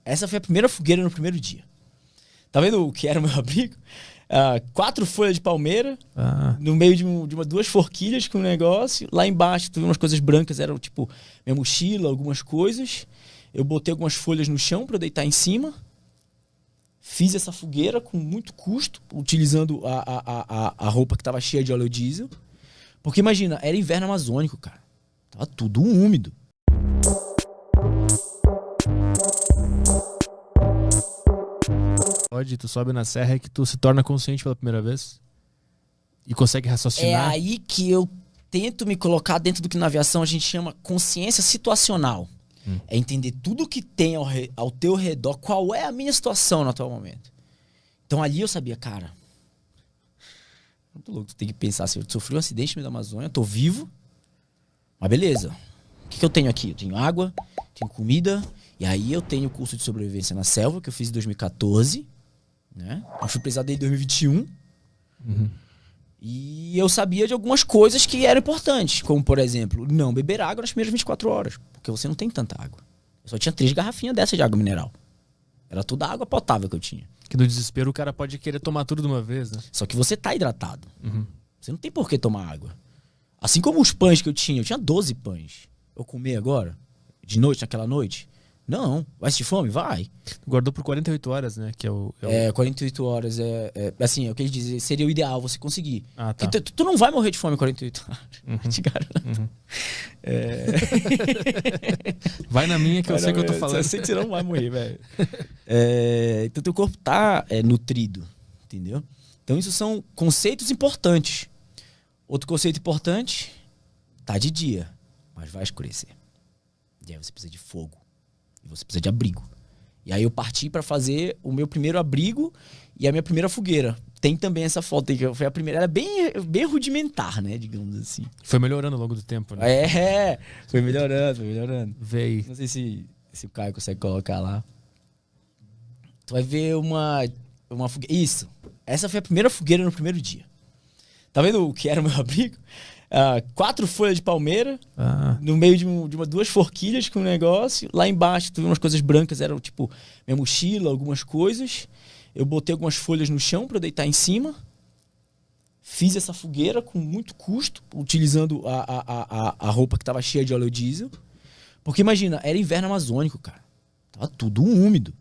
essa foi a primeira fogueira no primeiro dia. Tá vendo o que era o meu abrigo? 4 folhas de palmeira, no meio de duas forquilhas com um negócio. Lá embaixo, tu viu umas coisas brancas, eram tipo minha mochila, algumas coisas. Eu botei algumas folhas no chão pra eu deitar em cima. Fiz essa fogueira com muito custo, utilizando a roupa que tava cheia de óleo diesel. Porque imagina, era inverno amazônico, cara. Tava tudo úmido. Tu sobe na serra e que tu se torna consciente pela primeira vez? E consegue raciocinar? É aí que eu tento me colocar dentro do que na aviação a gente chama consciência situacional. É entender tudo que tem ao teu redor, qual é a minha situação no atual momento. Então ali eu sabia, cara, muito louco, tu tem que pensar assim, eu sofri um acidente no meio da Amazônia, tô vivo, mas beleza. O que eu tenho aqui? Eu tenho água, tenho comida, e aí eu tenho o curso de sobrevivência na selva, que eu fiz em 2014, né? Eu fui precisar dele em 2021. E eu sabia de algumas coisas que eram importantes, como, por exemplo, não beber água nas primeiras 24 horas, porque você não tem tanta água. Eu só tinha 3 garrafinhas dessa de água mineral. Era toda a água potável que eu tinha. Que no desespero o cara pode querer tomar tudo de uma vez, né? Só que você tá hidratado. Você não tem por que tomar água. Assim como os pães que eu tinha 12 pães. Eu comer agora? De noite, naquela noite? Não. Vai sentir fome? Vai. Guardou por 48 horas, né? Que 48 horas assim, é o que eles dizem, seria o ideal você conseguir. Ah, tá. Tu não vai morrer de fome em 48 horas. Te garanto. Vai na minha que eu sei que eu tô falando. Eu sei que você não vai morrer, velho. Então teu corpo tá nutrido, entendeu? Então isso são conceitos importantes. Outro conceito importante, tá de dia, mas vai escurecer. E aí você precisa de fogo. E você precisa de abrigo. E aí eu parti pra fazer o meu primeiro abrigo e a minha primeira fogueira. Tem também essa foto aí, que foi a primeira. Ela é bem rudimentar, né? Digamos assim. Foi melhorando ao longo do tempo, né? Foi melhorando. Veio. Não sei se o Caio consegue colocar lá. Tu vai ver uma fogueira. Isso. Essa foi a primeira fogueira no primeiro dia. Tá vendo o que era o meu abrigo? 4 folhas de palmeira, no meio de duas forquilhas com um negócio. Lá embaixo, tu viu umas coisas brancas, eram tipo minha mochila, algumas coisas. Eu botei algumas folhas no chão pra eu deitar em cima. Fiz essa fogueira com muito custo, utilizando a roupa que tava cheia de óleo diesel. Porque imagina, era inverno amazônico, cara. Tava tudo úmido.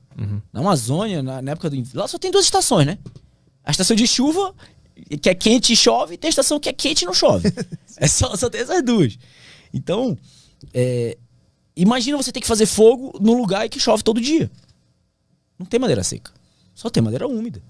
Na Amazônia, na época do inverno, lá só tem 2 estações, né? A estação de chuva, que é quente e chove, e tem a estação que é quente e não chove. Só tem essas duas. Então, imagina você ter que fazer fogo num lugar que chove todo dia. Não tem madeira seca. Só tem madeira úmida.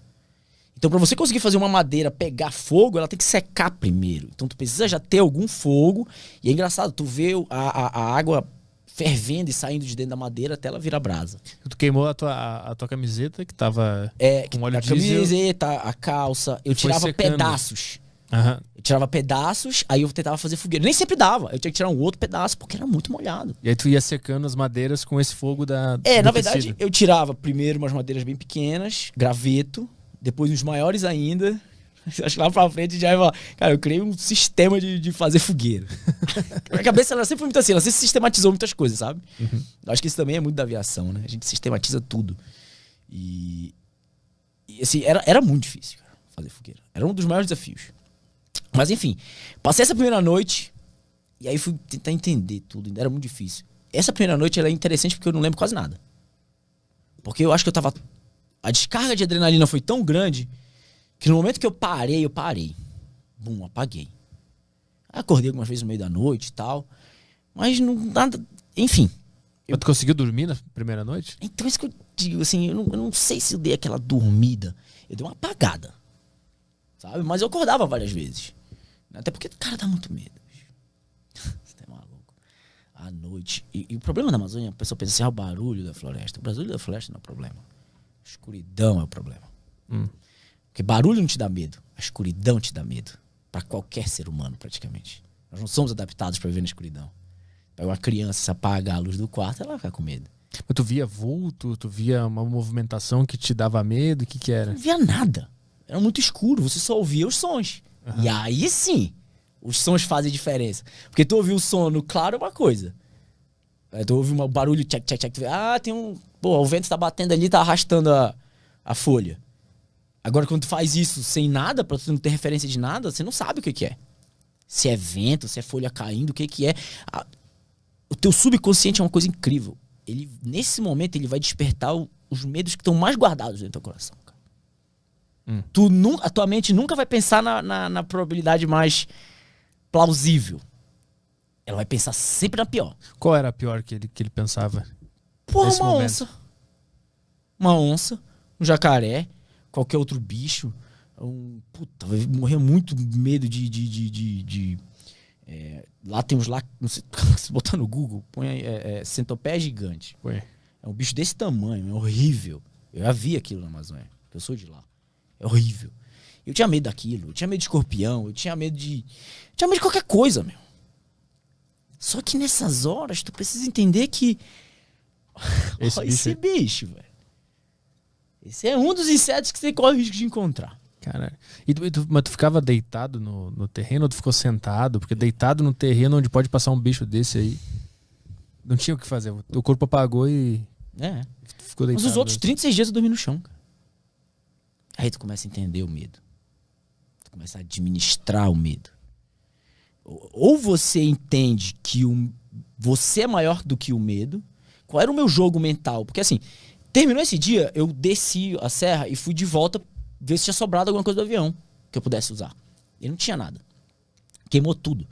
Então, pra você conseguir fazer uma madeira pegar fogo, ela tem que secar primeiro. Então, tu precisa já ter algum fogo. E é engraçado, tu vê a água fervendo e saindo de dentro da madeira até ela virar brasa. Tu queimou a tua camiseta, que tava com óleo diesel. A camiseta, a calça. Eu tirava pedaços. Eu tirava pedaços, aí eu tentava fazer fogueira. Nem sempre dava. Eu tinha que tirar um outro pedaço, porque era muito molhado. E aí tu ia secando as madeiras com esse fogo do na verdade, tecido. Eu tirava primeiro umas madeiras bem pequenas, graveto, depois uns maiores ainda. Acho que lá pra frente já vai. Cara, eu criei um sistema de fazer fogueira. Minha cabeça ela sempre foi muito assim, ela sempre sistematizou muitas coisas, sabe? Acho que isso também é muito da aviação, né? A gente sistematiza tudo. E assim, era muito difícil, cara, fazer fogueira. Era um dos maiores desafios. Mas enfim, passei essa primeira noite e aí fui tentar entender tudo. Era muito difícil. Essa primeira noite ela é interessante porque eu não lembro quase nada. Porque eu acho que eu tava... A descarga de adrenalina foi tão grande que no momento que eu parei. Bum, apaguei. Acordei algumas vezes no meio da noite e tal. Mas não nada... Enfim. Mas tu conseguiu dormir na primeira noite? Então isso que eu digo, assim, eu não sei se eu dei aquela dormida. Eu dei uma apagada. Sabe? Mas eu acordava várias vezes. Até porque, cara, dá muito medo. Você tá maluco. À noite. E o problema da Amazônia, a pessoa pensa assim, o barulho da floresta. O barulho da floresta não é o problema. A escuridão é o problema. Porque barulho não te dá medo. A escuridão te dá medo. Pra qualquer ser humano, praticamente. Nós não somos adaptados pra viver na escuridão. Pra uma criança se apagar a luz do quarto, ela vai ficar com medo. Mas tu via vulto? Tu via uma movimentação que te dava medo? O que era? Não via nada. Era muito escuro. Você só ouvia os sons. E aí sim, os sons fazem diferença. Porque tu ouvir o som no claro é uma coisa. Tu ouve um barulho, tchac, tchac, tchac. Tu vê, tem Pô, o vento tá batendo ali, tá arrastando a folha. Agora, quando tu faz isso sem nada, pra tu não ter referência de nada, você não sabe o que é. Se é vento, se é folha caindo, o que é. O teu subconsciente é uma coisa incrível. Ele, nesse momento, ele vai despertar os medos que estão mais guardados dentro do teu coração. Cara. A tua mente nunca vai pensar na probabilidade mais plausível. Ela vai pensar sempre na pior. Qual era a pior que ele pensava? Porra, nesse uma momento? onça. Uma onça, um jacaré, qualquer outro bicho. Puta, vai morrer muito medo lá tem uns lá, não sei, se botar no Google, põe centopeia gigante. Foi. É um bicho desse tamanho, é horrível. Eu já vi aquilo na Amazônia, eu sou de lá. É horrível. Eu tinha medo daquilo, eu tinha medo de escorpião, eu tinha medo de qualquer coisa, meu. Só que nessas horas, tu precisa entender que esse bicho, velho. Esse é um dos insetos que você corre o risco de encontrar. Cara, mas tu ficava deitado no terreno ou tu ficou sentado? Porque deitado no terreno onde pode passar um bicho desse aí, não tinha o que fazer. O corpo apagou e ficou deitado. Mas os outros 36 dias eu dormi no chão, cara. Aí tu começa a entender o medo. Tu começa a administrar o medo. Ou você entende que você é maior do que o medo. Qual era o meu jogo mental? Porque assim, terminou esse dia, eu desci a serra e fui de volta ver se tinha sobrado alguma coisa do avião que eu pudesse usar. E não tinha nada. Queimou tudo.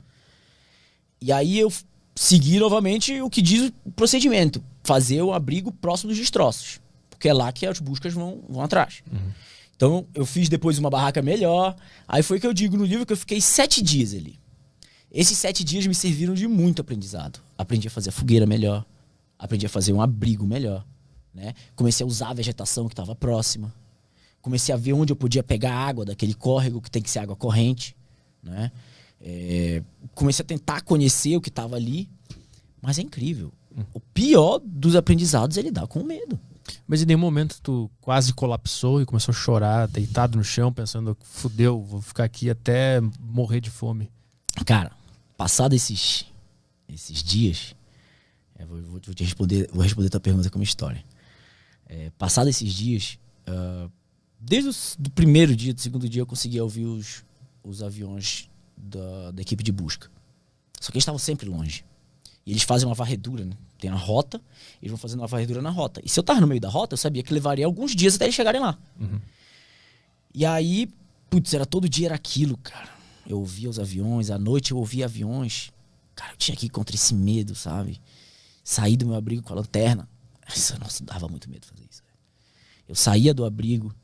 E aí eu segui novamente o que diz o procedimento. Fazer o abrigo próximo dos destroços. Porque é lá que as buscas vão atrás. Uhum. Então eu fiz depois uma barraca melhor. Aí foi que eu digo no livro que eu fiquei 7 dias ali. Esses 7 dias me serviram de muito aprendizado. Aprendi a fazer a fogueira melhor. Aprendi a fazer um abrigo melhor. Né? Comecei a usar a vegetação que estava próxima. Comecei a ver onde eu podia pegar água daquele córrego que tem que ser água corrente. Né? Comecei a tentar conhecer o que estava ali. Mas é incrível. O pior dos aprendizados é lidar com o medo. Mas em nenhum momento tu quase colapsou e começou a chorar, deitado no chão, pensando, fudeu, vou ficar aqui até morrer de fome? Cara, passado esses dias, vou responder tua pergunta com uma história. Passado esses dias, desde o primeiro dia, do segundo dia, eu conseguia ouvir os aviões da equipe de busca. Só que eles estavam sempre longe. E eles fazem uma varredura, né? Tem a rota, eles vão fazendo uma varredura na rota. E se eu tava no meio da rota, eu sabia que levaria alguns dias até eles chegarem lá. Uhum. E aí, putz, todo dia era aquilo, cara. Eu ouvia os aviões, à noite eu ouvia aviões. Cara, eu tinha que ir contra esse medo, sabe? Sair do meu abrigo com a lanterna. Nossa, dava muito medo fazer isso. Eu saía do abrigo,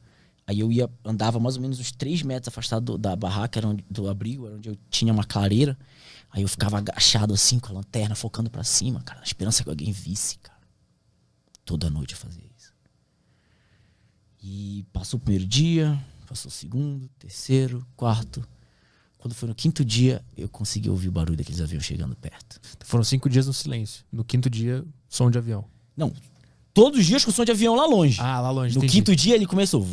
aí eu andava mais ou menos uns 3 metros afastado da barraca, do abrigo, era onde eu tinha uma clareira. Aí eu ficava agachado assim com a lanterna, focando pra cima, cara, na esperança que alguém visse, cara. Toda noite eu fazia isso. E passou o primeiro dia, passou o segundo, terceiro, quarto. Quando foi no 5º dia, eu consegui ouvir o barulho daqueles aviões chegando perto. Foram 5 dias no silêncio. No 5º dia, som de avião. Não, todos os dias com som de avião lá longe. Ah, lá longe, No entendi. 5º dia ele começou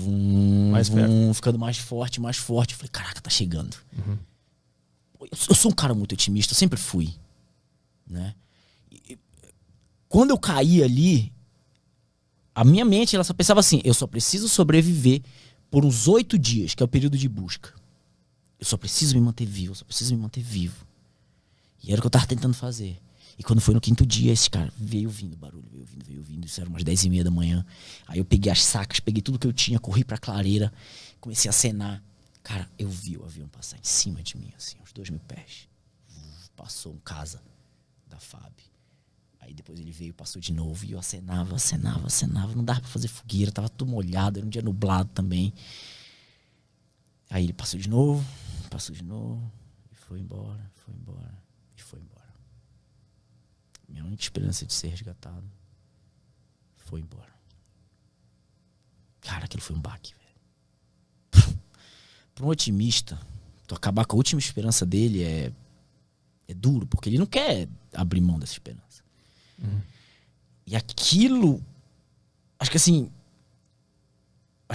Mais perto. ficando mais forte, mais forte. Eu falei, caraca, tá chegando. Uhum. Eu sou um cara muito otimista, eu sempre fui. Né? Quando eu caí ali, a minha mente ela só pensava assim, eu só preciso sobreviver por uns 8 dias, que é o período de busca. Eu só preciso me manter vivo, eu só preciso me manter vivo. E era o que eu tava tentando fazer. E quando foi no 5º dia, esse cara veio vindo barulho, veio vindo. Isso era umas 10h30 da manhã. Aí eu peguei as sacas, peguei tudo que eu tinha, corri pra clareira, comecei a acenar. Cara, eu vi o avião passar em cima de mim, assim, uns 2.000 pés. Passou um casa da FAB. Aí depois ele veio, passou de novo. E eu acenava. Não dava pra fazer fogueira, tava tudo molhado, era um dia nublado também. Aí ele passou de novo. E foi embora. Minha única esperança de ser resgatado foi embora. Cara, aquilo foi um baque, velho. Para um otimista, tu acabar com a última esperança dele é duro, porque ele não quer abrir mão dessa esperança. E aquilo, acho que assim,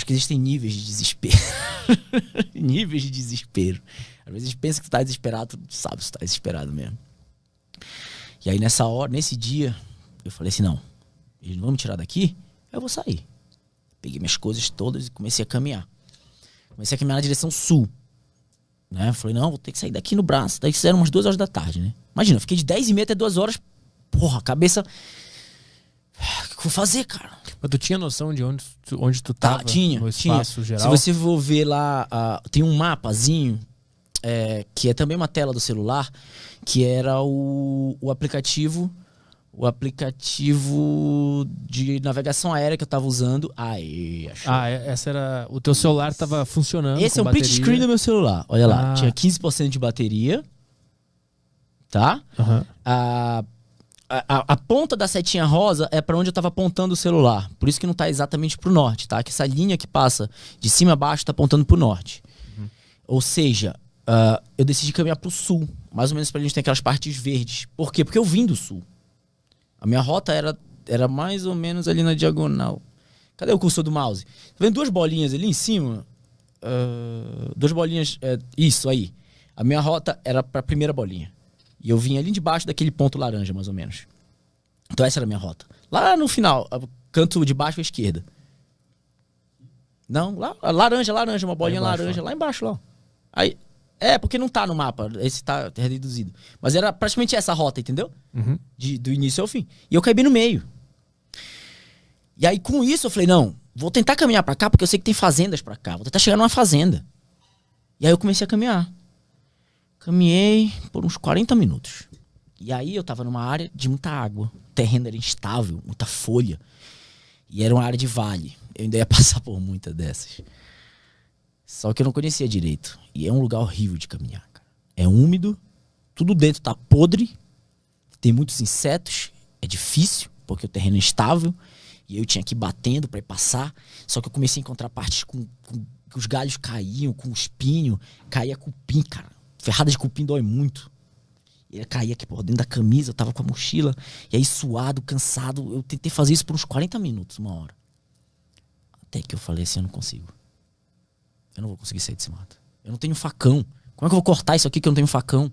existem níveis de desespero. Níveis de desespero. Às vezes a gente pensa que tu tá desesperado, tu sabe se tu tá desesperado mesmo. E aí nessa hora, nesse dia, eu falei assim, não, eles não vão me tirar daqui Aí eu vou sair. Peguei minhas coisas todas e comecei a caminhar. Comecei a caminhar na direção sul. Né? Falei, não, vou ter que sair daqui no braço. Daí fizeram umas 2 horas da tarde, né? Imagina, eu fiquei de 10h30 até 2 horas. Porra, cabeça... O que eu vou fazer, cara? Mas tu tinha noção de onde tu tava? Tinha, no espaço geral? Se você for ver lá, tem um mapazinho, que é também uma tela do celular, que era o aplicativo de navegação aérea que eu tava usando. Aí, achou. Essa era... O teu celular tava funcionando. Esse é um print screen do meu celular. Olha lá, tinha 15% de bateria. Tá? Uhum. A ponta da setinha rosa é pra onde eu tava apontando o celular. Por isso que não tá exatamente pro norte, tá? Que essa linha que passa de cima a baixo tá apontando pro norte. Uhum. Ou seja, eu decidi caminhar pro sul. Mais ou menos pra gente ter aquelas partes verdes. Por quê? Porque eu vim do sul. A minha rota era mais ou menos ali na diagonal. Cadê o cursor do mouse? Tá vendo 2 bolinhas ali em cima? 2 bolinhas... isso aí. A minha rota era pra primeira bolinha. E eu vim ali debaixo daquele ponto laranja, mais ou menos. Então essa era a minha rota. Lá no final, canto de baixo à esquerda. Não, lá, laranja, uma bolinha embaixo, laranja, lá embaixo, lá. Aí, porque não tá no mapa, esse tá reduzido. Mas era praticamente essa a rota, entendeu? Uhum. Do início ao fim. E eu caí bem no meio. E aí, com isso, eu falei, não, vou tentar caminhar pra cá, porque eu sei que tem fazendas pra cá. Vou tentar chegar numa fazenda. E aí eu comecei a caminhar. Caminhei por uns 40 minutos. E aí eu tava numa área de muita água. O terreno era instável, muita folha. E era uma área de vale. Eu ainda ia passar por muitas dessas. Só que eu não conhecia direito. E é um lugar horrível de caminhar, cara. É úmido, tudo dentro tá podre, tem muitos insetos, é difícil, porque o terreno é instável. E eu tinha que ir batendo pra ir passar. Só que eu comecei a encontrar partes com os galhos caíam, com espinho. Caía cupim, cara. Ferrada de cupim dói muito. E ele caía aqui por dentro da camisa, eu tava com a mochila. E aí suado, cansado. Eu tentei fazer isso por uns 40 minutos, 1 hora. Até que eu falei assim, eu não consigo. Eu não vou conseguir sair desse mato. Eu não tenho facão. Como é que eu vou cortar isso aqui que eu não tenho facão?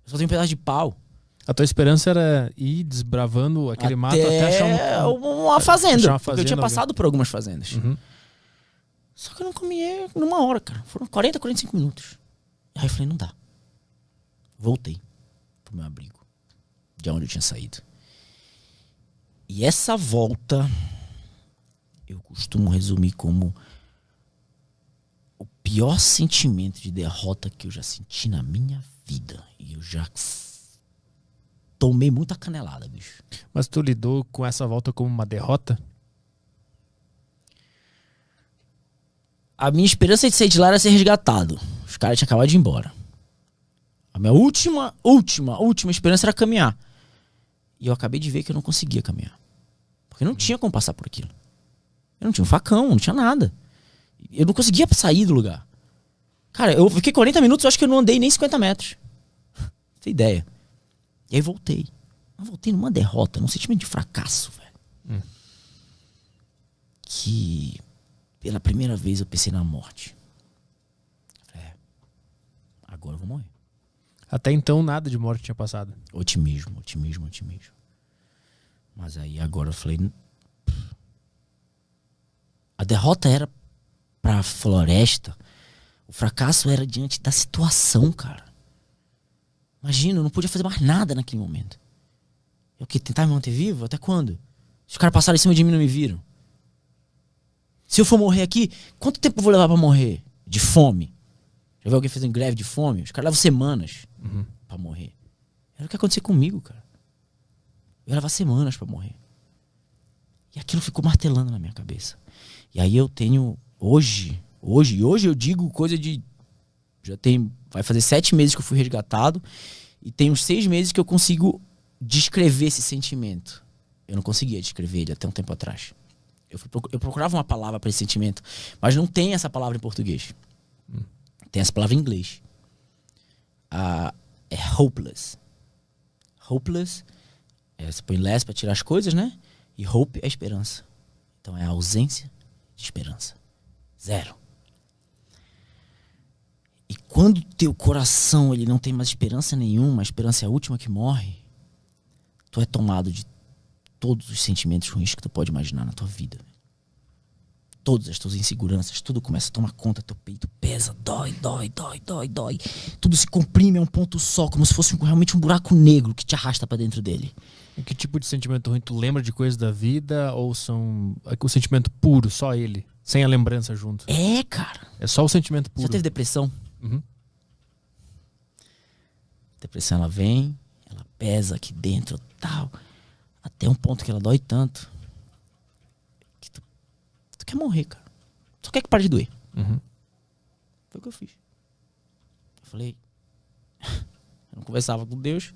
Eu só tenho um pedaço de pau. A tua esperança era ir desbravando aquele mato até achar uma fazenda. Porque eu tinha passado por algumas fazendas. Uhum. Só que eu não comia numa hora, cara. Foram 40, 45 minutos. Aí eu falei, não dá. Voltei pro meu abrigo, de onde eu tinha saído. E essa volta, eu costumo resumir como o pior sentimento de derrota que eu já senti na minha vida. E eu já tomei muita canelada, bicho. Mas tu lidou com essa volta como uma derrota? A minha esperança de sair de lá era ser resgatado. Os caras tinham acabado de ir embora. A minha última esperança era caminhar. E eu acabei de ver que eu não conseguia caminhar. Porque não tinha como passar por aquilo. Eu não tinha um facão, não tinha nada. Eu não conseguia sair do lugar. Cara, eu fiquei 40 minutos, eu acho que eu não andei nem 50 metros. Não tem ideia. E aí voltei. Eu voltei numa derrota, num sentimento de fracasso, velho. Que pela primeira vez eu pensei na morte. Agora eu vou morrer. Até então nada de morte tinha passado. Otimismo. Mas aí agora eu falei... A derrota era pra floresta. O fracasso era diante da situação, cara. Imagina, eu não podia fazer mais nada naquele momento. Eu que tentar me manter vivo? Até quando? Os caras passaram em cima de mim e não me viram. Se eu for morrer aqui, quanto tempo eu vou levar pra morrer? De fome? Já viu alguém fazendo greve de fome? Os caras levam semanas pra morrer. Era o que aconteceu comigo, cara. Eu ia levar semanas pra morrer. E aquilo ficou martelando na minha cabeça. E aí eu tenho... Hoje eu digo coisa de... Vai fazer 7 meses que eu fui resgatado. E tem uns 6 meses que eu consigo descrever esse sentimento. Eu não conseguia descrever ele até um tempo atrás. Eu procurava uma palavra para esse sentimento. Mas não tem essa palavra em português. Tem essa palavra em inglês. É hopeless. Hopeless, você põe less pra tirar as coisas, né? E hope é esperança. Então é a ausência de esperança. 0. E quando teu coração ele não tem mais esperança nenhuma, a esperança é a última que morre, tu é tomado de todos os sentimentos ruins que tu pode imaginar na tua vida. Todas as tuas inseguranças, tudo começa a tomar conta, teu peito pesa, dói. Tudo se comprime a um ponto só, como se fosse realmente um buraco negro que te arrasta pra dentro dele. E que tipo de sentimento ruim? Tu lembra de coisas da vida ou são o sentimento puro, só ele, sem a lembrança junto? É, cara. É só o sentimento puro. Já teve depressão? Uhum. Depressão, ela vem, ela pesa aqui dentro, tal, até um ponto que ela dói tanto que tu quer morrer, cara. Só quer que pare de doer. Uhum. Foi o que eu fiz. Eu falei, eu não conversava com Deus,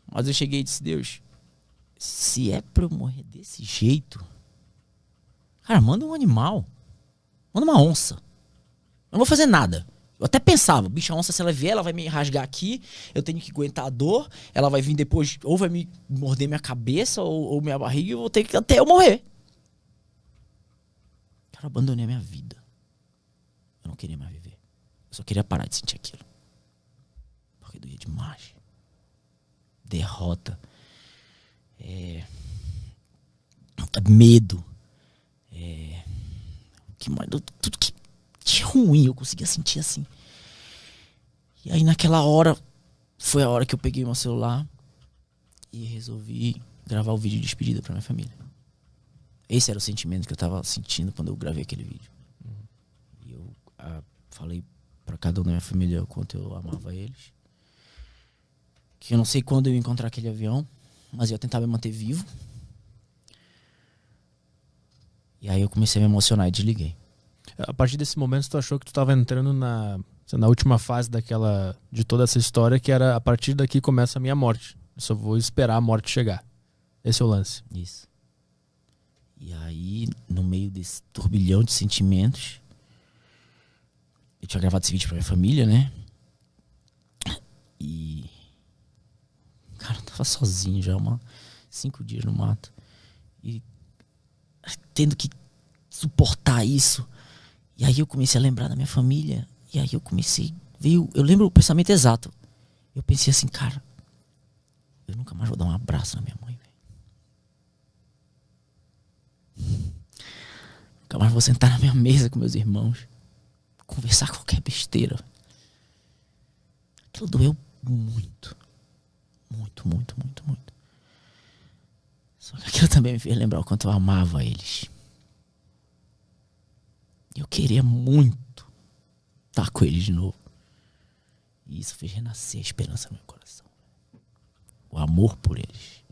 mas eu cheguei e disse, Deus, se é pra eu morrer desse jeito, cara, manda um animal, manda uma onça. Eu não vou fazer nada. Eu até pensava, bicho, a onça, se ela vier, ela vai me rasgar aqui, eu tenho que aguentar a dor, ela vai vir depois, ou vai me morder minha cabeça, ou minha barriga, e eu vou ter que até eu morrer. Cara, eu abandonei a minha vida. Eu não queria mais viver. Eu só queria parar de sentir aquilo. Porque doía demais. Derrota. Medo. Que mais? Tudo que ruim eu conseguia sentir assim. E aí naquela hora foi a hora que eu peguei meu celular e resolvi gravar o vídeo de despedida pra minha família. Esse era o sentimento que eu tava sentindo quando eu gravei aquele vídeo. E eu falei pra cada um da minha família o quanto eu amava eles, que eu não sei quando eu ia encontrar aquele avião, mas eu ia tentar me manter vivo. E aí eu comecei a me emocionar e desliguei. A partir desse momento, tu achou que tu estava entrando na última fase de toda essa história, que era a partir daqui começa a minha morte. Eu só vou esperar a morte chegar. Esse é o lance. Isso. E aí, no meio desse turbilhão de sentimentos, eu tinha gravado esse vídeo pra minha família, né? E... cara, eu tava sozinho já, 5 dias no mato. E tendo que suportar isso. E aí eu comecei a lembrar da minha família. E aí eu comecei... eu lembro o pensamento exato. Eu pensei assim, cara, eu nunca mais vou dar um abraço na minha mãe, velho. Nunca mais vou sentar na minha mesa com meus irmãos, conversar qualquer besteira. Aquilo doeu muito. Muito. Só que aquilo também me fez lembrar o quanto eu amava eles. Eu queria muito estar com eles de novo. E isso fez renascer a esperança no meu coração. O amor por eles.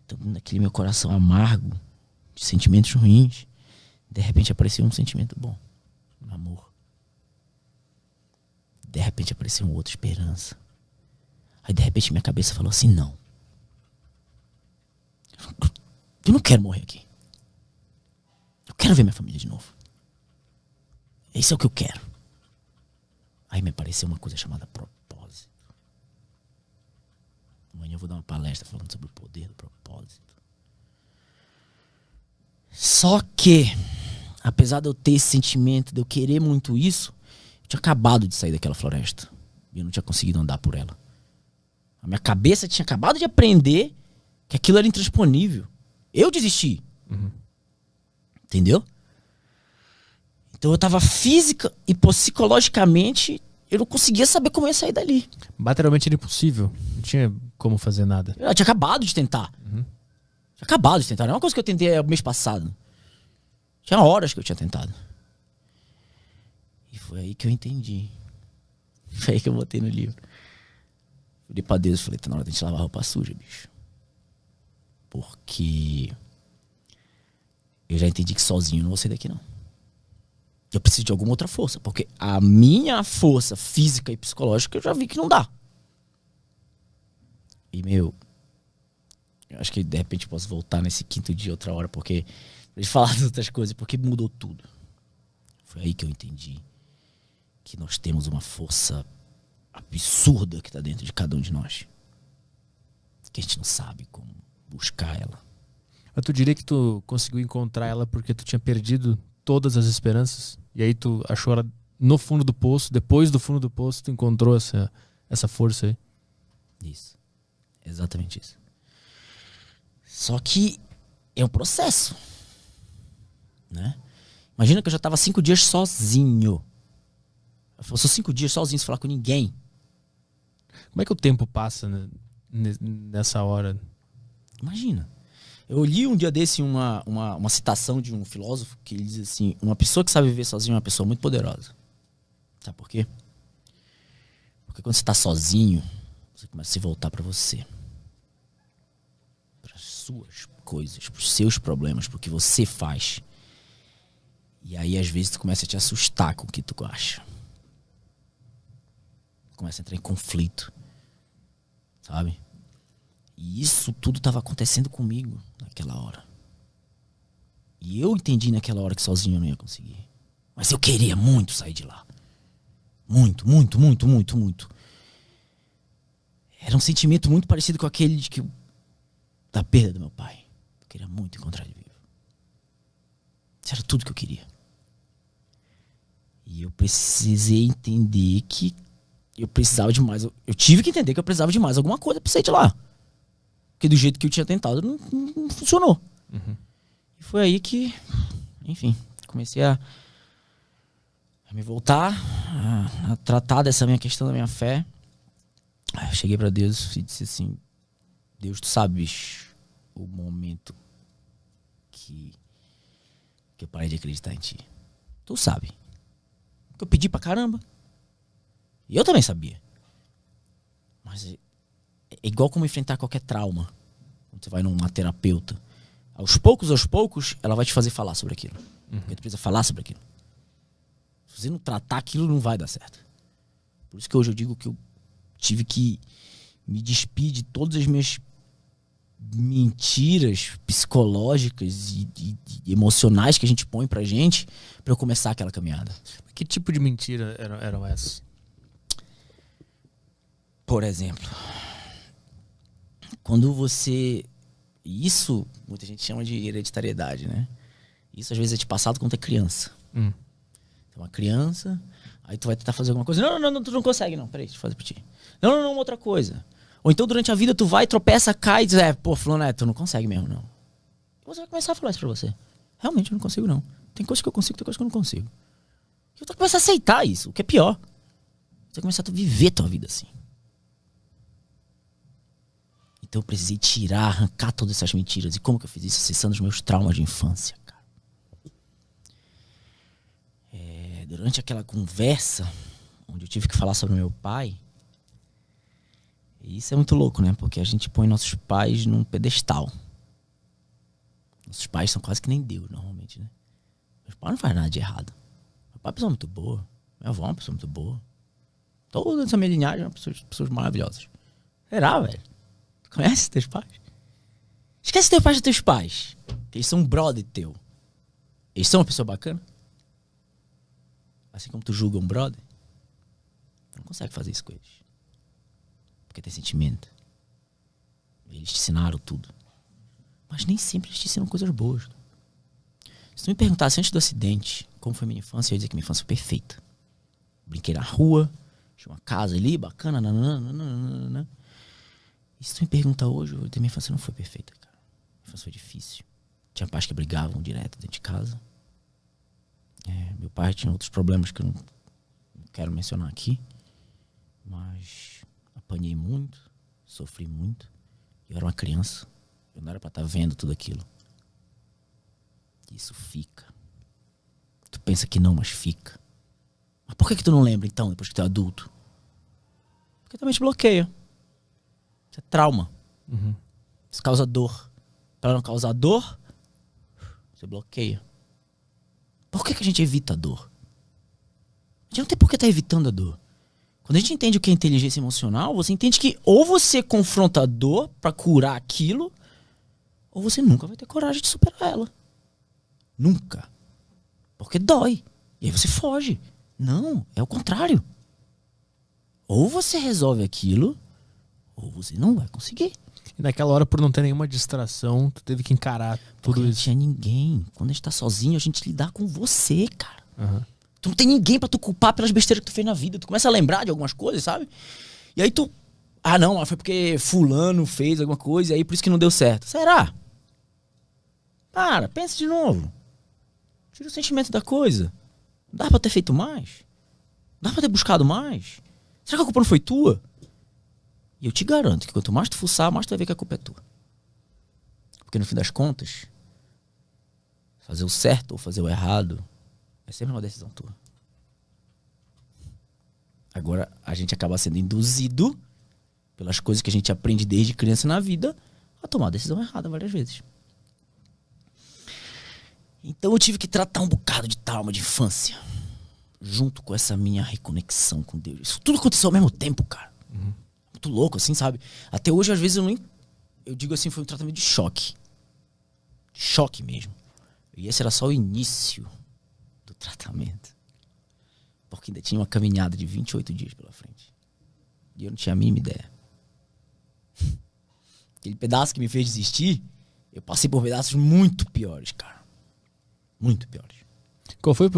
Então, naquele meu coração amargo, de sentimentos ruins, de repente apareceu um sentimento bom. Um amor. De repente apareceu um outro, esperança. Aí de repente minha cabeça falou assim, não. Eu não quero morrer aqui. Eu quero ver minha família de novo. Isso é o que eu quero. Aí me apareceu uma coisa chamada propósito. Amanhã eu vou dar uma palestra falando sobre o poder do propósito. Só que, apesar de eu ter esse sentimento, de eu querer muito isso, eu tinha acabado de sair daquela floresta. E eu não tinha conseguido andar por ela. A minha cabeça tinha acabado de aprender que aquilo era intransponível. Eu desisti. Uhum. Entendeu? Então eu tava física e psicologicamente, eu não conseguia saber como eu ia sair dali. Materialmente era impossível. Não tinha como fazer nada. Eu tinha acabado de tentar. Uhum. Tinha acabado de tentar. Não é uma coisa que eu tentei mês passado. Tinha horas que eu tinha tentado. E foi aí que eu entendi. Foi aí que eu botei no livro. Falei pra Deus, falei, tá na hora de a gente lavar a roupa suja, bicho. Porque eu já entendi que sozinho eu não vou sair daqui, não. Eu preciso de alguma outra força. Porque a minha força física e psicológica eu já vi que não dá. E, eu acho que de repente eu posso voltar nesse 5º dia outra hora, porque pra gente falar de outras coisas, porque mudou tudo. Foi aí que eu entendi que nós temos uma força absurda que tá dentro de cada um de nós. Que a gente não sabe como buscar ela. Mas tu diria que tu conseguiu encontrar ela porque tu tinha perdido todas as esperanças? E aí tu achou ela no fundo do poço, depois do fundo do poço tu encontrou essa força aí? Isso. Exatamente isso. Só que é um processo, né? Imagina que eu já tava 5 dias sozinho. Eu sou 5 dias sozinho sem falar com ninguém. Como é que o tempo passa, né, nessa hora? Imagina. Eu li um dia desse uma citação de um filósofo que ele diz assim: uma pessoa que sabe viver sozinha é uma pessoa muito poderosa. Sabe por quê? Porque quando você tá sozinho, você começa a se voltar pra você. Para suas coisas, pros seus problemas, pro que você faz. E aí, às vezes, tu começa a te assustar com o que tu acha. Começa a entrar em conflito. Sabe? E isso tudo estava acontecendo comigo naquela hora. E eu entendi naquela hora que sozinho eu não ia conseguir. Mas eu queria muito sair de lá. Muito, muito, muito, muito, muito. Era um sentimento muito parecido com aquele de que da perda do meu pai. Eu queria muito encontrar ele vivo. Isso era tudo que eu queria. E eu precisei entender que eu precisava de mais. Eu tive que entender que eu precisava de mais alguma coisa pra sair de lá. Porque do jeito que eu tinha tentado, não funcionou. Uhum. E foi aí que, enfim, comecei a me voltar, a tratar dessa minha questão da minha fé. Eu cheguei pra Deus e disse assim: Deus, tu sabes o momento que eu parei de acreditar em ti. Tu sabe. Que eu pedi pra caramba. E eu também sabia. Mas é igual como enfrentar qualquer trauma. Quando você vai numa terapeuta. Aos poucos, ela vai te fazer falar sobre aquilo. Porque tu precisa falar sobre aquilo. Se você não tratar aquilo, não vai dar certo. Por isso que hoje eu digo que eu tive que me despir de todas as minhas mentiras psicológicas e emocionais que a gente põe pra gente pra eu começar aquela caminhada. Que tipo de mentira eram essas? Por exemplo, quando você... Isso, muita gente chama de hereditariedade, né? Isso às vezes é de passado quando é criança. Então, uma criança, aí tu vai tentar fazer alguma coisa. Não, tu não consegue, não. Peraí, deixa eu fazer pra ti. Não, outra coisa. Ou então durante a vida tu vai, tropeça, cai e diz, pô, fulano, tu não consegue mesmo, não. E você vai começar a falar isso pra você. Realmente, eu não consigo, não. Tem coisa que eu consigo, tem coisa que eu não consigo. E tu vai começar a aceitar isso, o que é pior. Você vai começar a viver tua vida assim. Então eu precisei arrancar todas essas mentiras. E como que eu fiz isso? Acessando os meus traumas de infância, cara. Durante aquela conversa, onde eu tive que falar sobre o meu pai, e isso é muito louco, né? Porque a gente põe nossos pais num pedestal. Nossos pais são quase que nem Deus, normalmente, né? Meus pais não fazem nada de errado. Meu pai é uma pessoa muito boa. Minha avó é uma pessoa muito boa. Toda essa minha linhagem é uma pessoas maravilhosas. Será, velho? Tu conhece teus pais? Esquece teus pais dos teus pais. Que eles são um brother teu. Eles são uma pessoa bacana? Assim como tu julga um brother, tu não consegue fazer isso com eles. Porque tem sentimento. Eles te ensinaram tudo. Mas nem sempre eles te ensinam coisas boas. Se tu me perguntasse antes do acidente como foi minha infância, eu ia dizer que minha infância foi perfeita. Brinquei na rua, tinha uma casa ali, bacana, nananana. E se tu me perguntar hoje, eu vou dizer, minha infância não foi perfeita, cara. Minha infância foi difícil. Tinha pais que brigavam direto dentro de casa. Meu pai tinha outros problemas que eu não quero mencionar aqui. Mas apanhei muito, sofri muito. Eu era uma criança. Eu não era pra estar vendo tudo aquilo. Isso fica. Tu pensa que não, mas fica. Mas por que tu não lembra então, depois que tu é adulto? Porque também te bloqueia. Isso é trauma. Isso causa dor. Pra não causar dor, você bloqueia. Por que a gente evita a dor? A gente não tem por que estar evitando a dor. Quando a gente entende o que é inteligência emocional, você entende que ou você confronta a dor pra curar aquilo, ou você nunca vai ter coragem de superar ela. Nunca. Porque dói. E aí você foge. Não, é o contrário. Ou você resolve aquilo, ou você não vai conseguir. E naquela hora, por não ter nenhuma distração, tu teve que encarar tudo isso. Não tinha ninguém. Quando a gente tá sozinho, a gente lidar com você, cara. Tu não tem ninguém pra tu culpar pelas besteiras que tu fez na vida. Tu começa a lembrar de algumas coisas, sabe? E aí tu... não, foi porque fulano fez alguma coisa e aí por isso que não deu certo. Será? Para, pensa de novo. Tira o sentimento da coisa. Dá pra ter feito mais? Dá pra ter buscado mais? Será que a culpa não foi tua? E eu te garanto que quanto mais tu fuçar, mais tu vai ver que a culpa é tua. Porque no fim das contas, fazer o certo ou fazer o errado é sempre uma decisão tua. Agora, a gente acaba sendo induzido pelas coisas que a gente aprende desde criança na vida a tomar a decisão errada várias vezes. Então eu tive que tratar um bocado de trauma de infância junto com essa minha reconexão com Deus. Isso tudo aconteceu ao mesmo tempo, cara. Muito louco, assim, sabe? Até hoje, às vezes, eu digo assim, foi um tratamento de choque. Choque mesmo. E esse era só o início do tratamento. Porque ainda tinha uma caminhada de 28 dias pela frente. E eu não tinha a mínima ideia. Aquele pedaço que me fez desistir, eu passei por pedaços muito piores, cara. Muito piores. Qual foi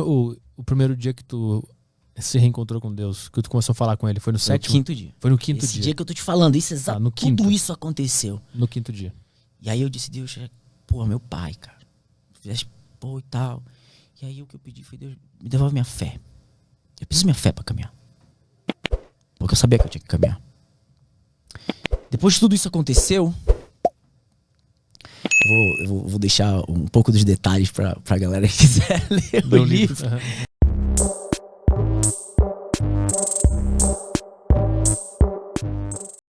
o primeiro dia que tu se reencontrou com Deus? Que tu começou a falar com ele? Foi no sétimo? No quinto dia. Foi no quinto Esse dia. dia que eu tô te falando. Isso é exato. No quinto. Tudo isso aconteceu. No quinto dia. E aí eu disse, Deus, pô, meu pai, cara. Tu fizeste, pô, e tal. E aí o que eu pedi foi, Deus, me devolve minha fé. Eu preciso de minha fé pra caminhar. Porque eu sabia que eu tinha que caminhar. Depois de tudo isso aconteceu, eu vou deixar um pouco dos detalhes pra galera que quiser ler o livro.